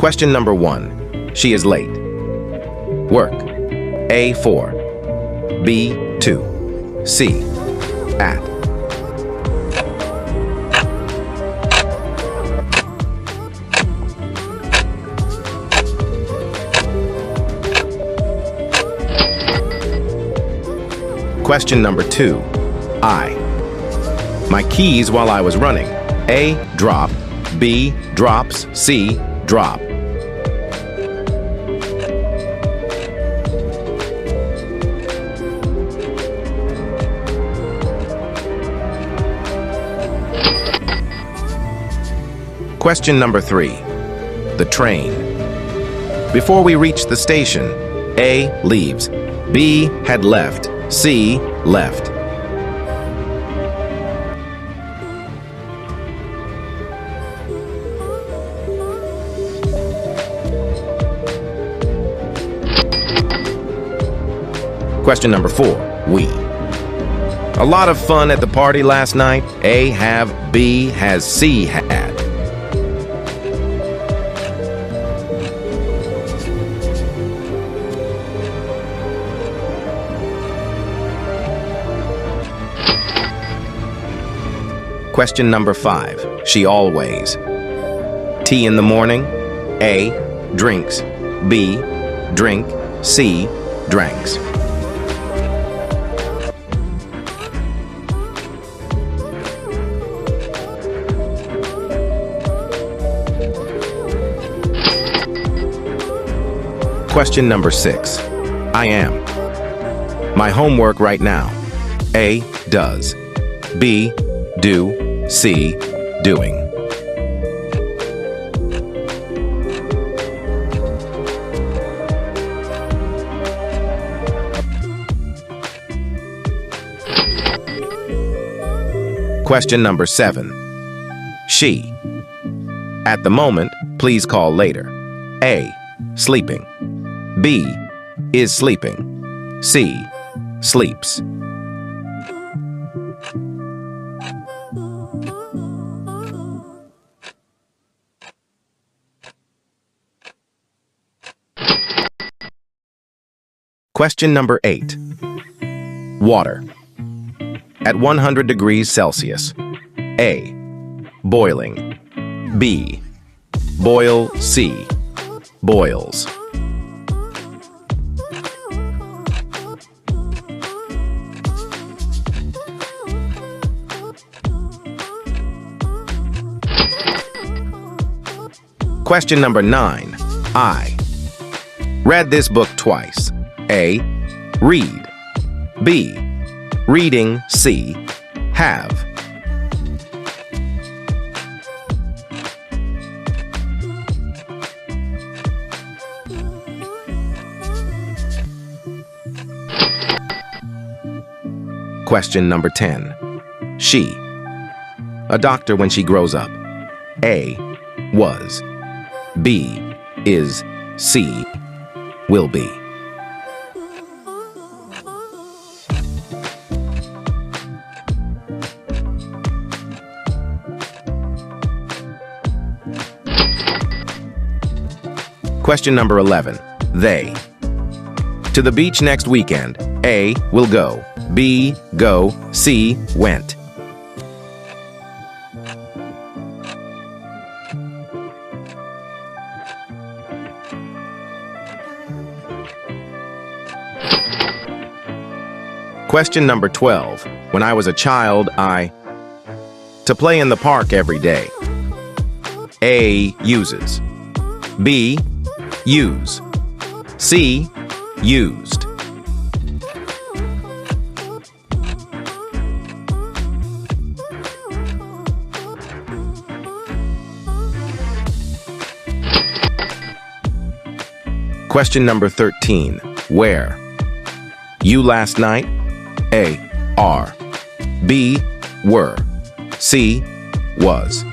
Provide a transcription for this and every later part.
Question number 1. She is late. Work. A. 4. B. 2. C. At. Question number 2. I. My keys while I was running. A. Drop. B. Drops. C. Drop. Question number 3. The train. Before we reached the station, A. Leaves. B. Had left. C. Left. Question number 4. We. A lot of fun at the party last night. A. Have. B. Has. C. Had. Question number 5. She always. Tea in the morning. A. Drinks. B. Drink. C. Drinks. Question number 6. I am. My homework right now. A. Does. B. Do. C. Doing. Question number 7. She. At the moment, please call later. A. Sleeping. B. Is sleeping. C. Sleeps. Question number 8. Water. At 100 degrees Celsius. A. Boiling. B. Boil. C. Boils. Question number 9. I. Read this book twice. A. Read. B. Reading. C. Have. Question number 10. She. A doctor when she grows up. A. Was. B. Is. C. Will be. Question number 11. They. To the beach next weekend. A. Will go. B. Go. C. Went. Question number 12. When I was a child, I. To play in the park every day. A. Uses. B. Use. C. Used. Question number 13. Where? You last night? A. Are. B. Were. C. Was.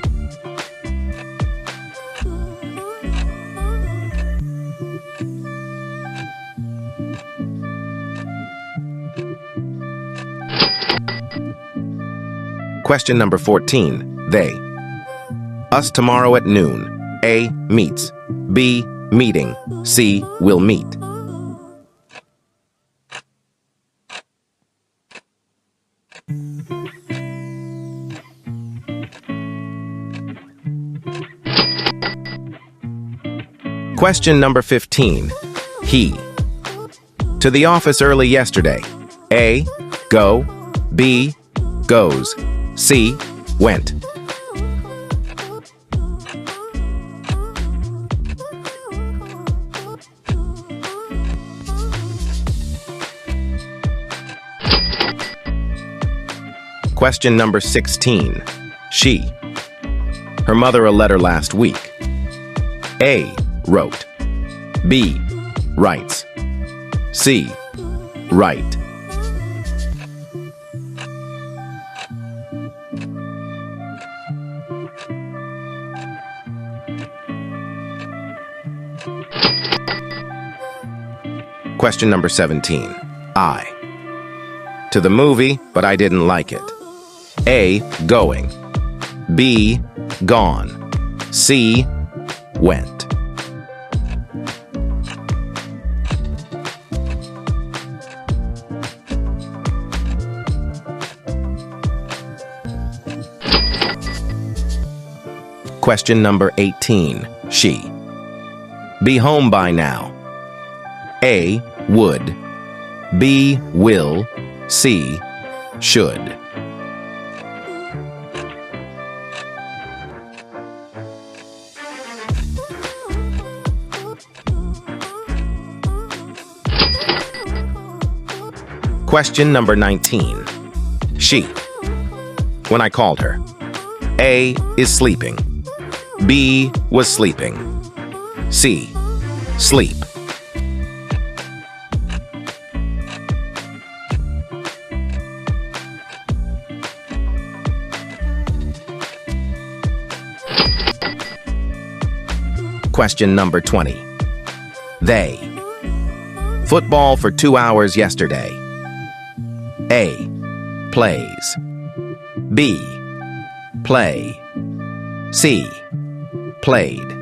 Question number 14. They. Us tomorrow at noon. A. Meets. B. Meeting. C. Will meet. Question number 15. He. To the office early yesterday. A. Go. B. Goes. C. Went. Question number 16. She. Her mother a letter last week. A. Wrote. B. Writes. C. Write. Question number 17. I. To the movie, but I didn't like it. A. Going. B. Gone. C. Went. Question number 18. She. Be home by now. A. Would. B. Will. C. Should. Question number 19. She. When I called her. A. Is sleeping. B. Was sleeping. C. Sleep. Question number 20. They. Football for 2 hours yesterday. A. Plays. B. Play. C. Played.